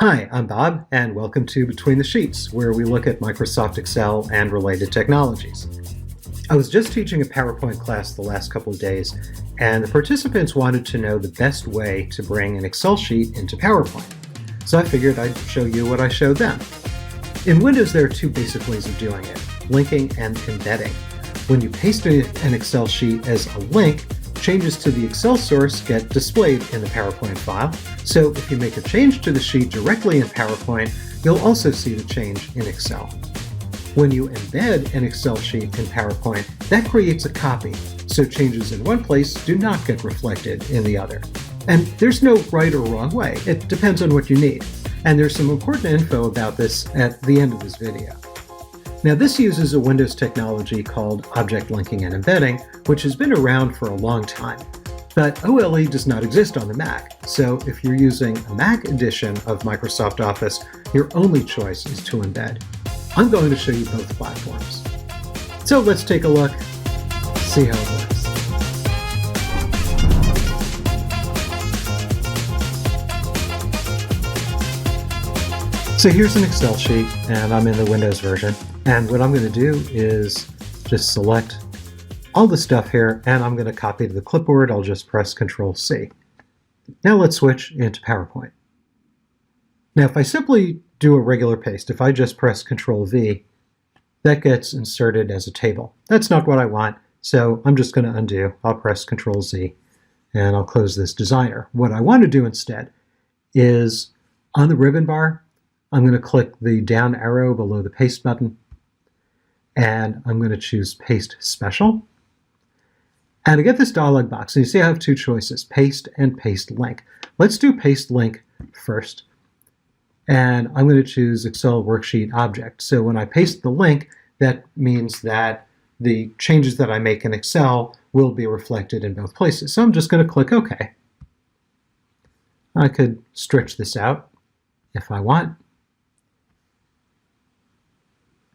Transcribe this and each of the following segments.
Hi, I'm Bob, and welcome to Between the Sheets, where we look at Microsoft Excel and related technologies. I was just teaching a PowerPoint class the last couple of days, and the participants wanted to know the best way to bring an Excel sheet into PowerPoint. So I figured I'd show you what I showed them. In Windows, there are two basic ways of doing it, linking and embedding. When you paste an Excel sheet as a link, changes to the Excel source get displayed in the PowerPoint file. So if you make a change to the sheet directly in PowerPoint, you'll also see the change in Excel. When you embed an Excel sheet in PowerPoint, that creates a copy, so changes in one place do not get reflected in the other. And there's no right or wrong way, it depends on what you need. And there's some important info about this at the end of this video. Now this uses a Windows technology called object linking and embedding, which has been around for a long time. But OLE does not exist on the Mac, so if you're using a Mac edition of Microsoft Office, your only choice is to embed. I'm going to show you both platforms. So let's take a look, see how it works. So here's an Excel sheet, and I'm in the Windows version. And what I'm going to do is just select all the stuff here, and I'm going to copy to the clipboard. I'll just press Control-C. Now let's switch into PowerPoint. Now if I simply do a regular paste, if I just press Control-V, that gets inserted as a table. That's not what I want, so I'm just going to undo. I'll press Control-Z, and I'll close this designer. What I want to do instead is on the ribbon bar, I'm going to click the down arrow below the paste button, and I'm going to choose Paste Special. And I get this dialog box, and you see I have two choices, Paste and Paste Link. Let's do Paste Link first. And I'm going to choose Excel Worksheet Object. So when I paste the link, that means that the changes that I make in Excel will be reflected in both places. So I'm just going to click OK. I could stretch this out if I want.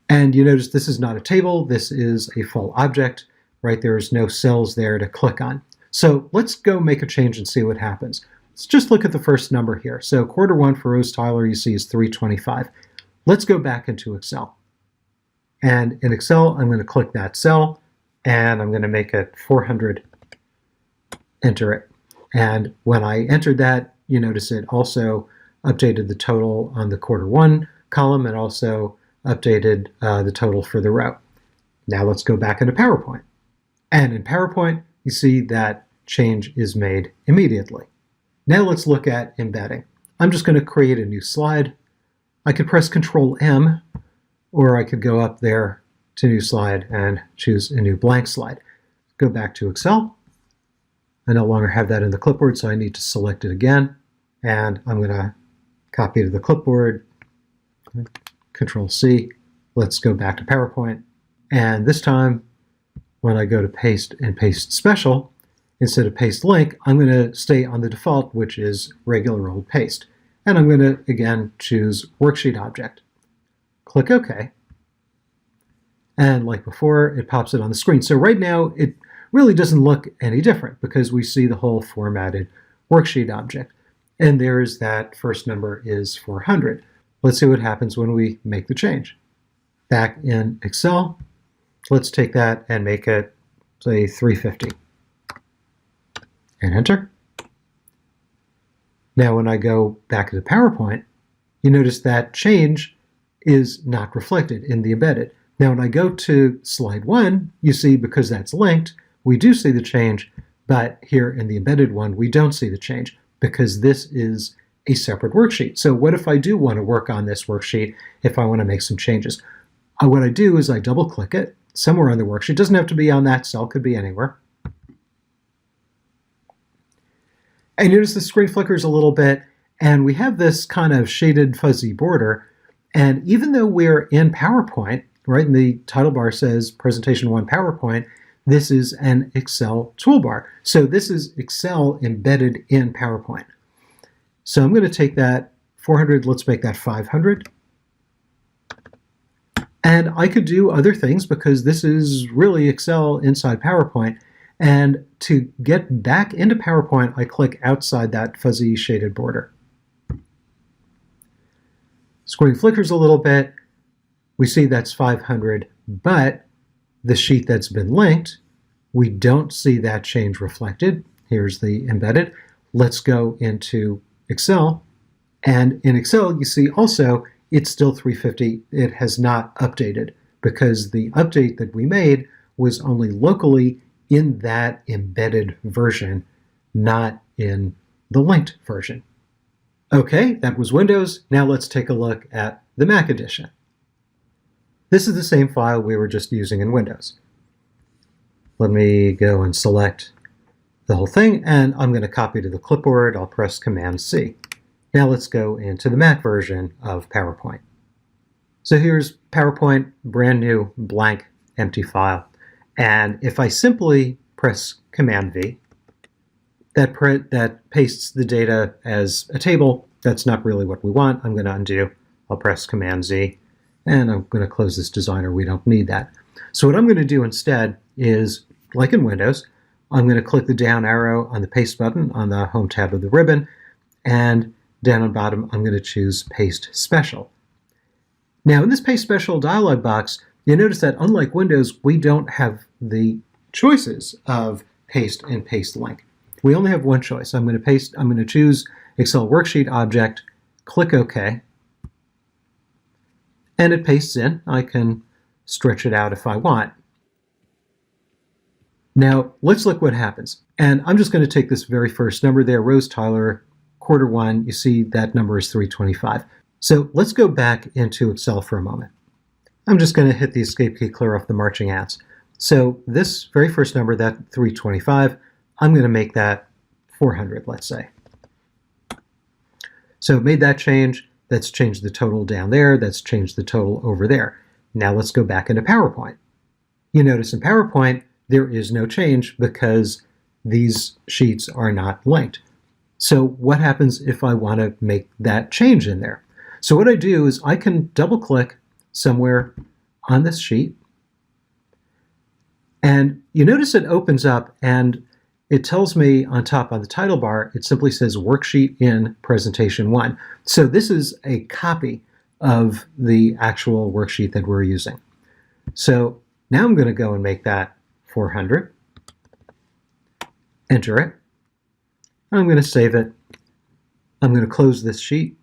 And you notice this is not a table, this is a full object, right? There's no cells there to click on. So let's go make a change and see what happens. Let's just look at the first number here. So Q1 for Rose Tyler, you see, is 325. Let's go back into Excel. And in Excel, I'm going to click that cell, and I'm going to make it 400, enter it. And when I entered that, you notice it also updated the total on the Q1 column and also updated the total for the row. Now let's go back into PowerPoint. And in PowerPoint, you see that change is made immediately. Now let's look at embedding. I'm just going to create a new slide. I could press Control-M, or I could go up there to New Slide and choose a new blank slide. Go back to Excel. I no longer have that in the clipboard, so I need to select it again. And I'm going to copy to the clipboard. Control-C. Let's go back to PowerPoint. And this time, when I go to Paste and Paste Special, instead of Paste Link, I'm going to stay on the default, which is regular old paste. And I'm going to, again, choose Worksheet Object. Click OK. And like before, it pops it on the screen. So right now, it really doesn't look any different because we see the whole formatted Worksheet Object. And there's that first number is 400. Let's see what happens when we make the change. Back in Excel, let's take that and make it, say, 350. And enter. Now when I go back to the PowerPoint, you notice that change is not reflected in the embedded. Now when I go to slide 1, you see because that's linked, we do see the change, but here in the embedded one, we don't see the change because this is a separate worksheet. So what if I do want to work on this worksheet if I want to make some changes? What I do is I double click it somewhere on the worksheet. It doesn't have to be on that cell, could be anywhere. And notice the screen flickers a little bit, and we have this kind of shaded fuzzy border. And even though we're in PowerPoint, right, and the title bar says Presentation 1 PowerPoint, this is an Excel toolbar. So this is Excel embedded in PowerPoint. So I'm going to take that 400, let's make that 500. And I could do other things because this is really Excel inside PowerPoint. And to get back into PowerPoint, I click outside that fuzzy shaded border. Screen flickers a little bit. We see that's 500, but the sheet that's been linked, we don't see that change reflected. Here's the embedded. Let's go into Excel. And in Excel, you see also it's still 350. It has not updated because the update that we made was only locally in that embedded version, not in the linked version. Okay, that was Windows. Now let's take a look at the Mac edition. This is the same file we were just using in Windows. Let me go and select the whole thing, and I'm going to copy to the clipboard. I'll press Command-C. Now let's go into the Mac version of PowerPoint. So here's PowerPoint, brand new, blank, empty file. And if I simply press Command-V, that pastes the data as a table. That's not really what we want. I'm going to undo. I'll press Command-Z, and I'm going to close this designer. We don't need that. So what I'm going to do instead is, like in Windows, I'm going to click the down arrow on the Paste button on the Home tab of the ribbon, and down on bottom, I'm going to choose Paste Special. Now, in this Paste Special dialog box, you notice that unlike Windows, we don't have the choices of paste and paste link. We only have one choice. I'm going to choose Excel Worksheet Object, click OK, and it pastes in. I can stretch it out if I want. Now, let's look what happens. And I'm just going to take this very first number there, Rose Tyler, Q1. You see that number is 325. So let's go back into Excel for a moment. I'm just going to hit the Escape key, clear off the marching ants. So this very first number, that 325, I'm going to make that 400, let's say. So made that change. That's changed the total down there. That's changed the total over there. Now let's go back into PowerPoint. You notice in PowerPoint, there is no change because these sheets are not linked. So what happens if I want to make that change in there? So what I do is I can double click somewhere on this sheet, and you notice it opens up and it tells me on top on the title bar, it simply says Worksheet in Presentation 1. So this is a copy of the actual worksheet that we're using. So now I'm going to go and make that 400, enter it. I'm going to save it. I'm going to close this sheet.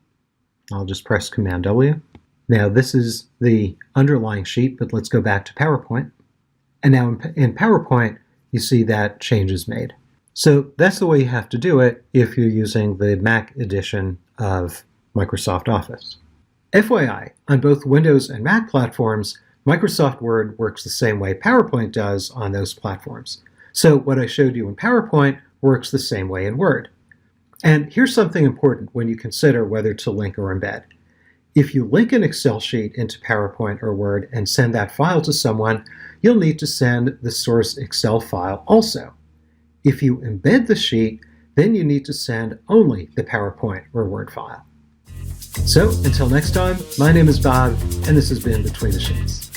I'll just press Command-W. Now this is the underlying sheet, but let's go back to PowerPoint. And now in PowerPoint, you see that change is made. So that's the way you have to do it if you're using the Mac edition of Microsoft Office. FYI, on both Windows and Mac platforms, Microsoft Word works the same way PowerPoint does on those platforms. So what I showed you in PowerPoint works the same way in Word. And here's something important when you consider whether to link or embed. If you link an Excel sheet into PowerPoint or Word and send that file to someone, you'll need to send the source Excel file also. If you embed the sheet, then you need to send only the PowerPoint or Word file. So until next time, my name is Bob, and this has been Between the Sheets.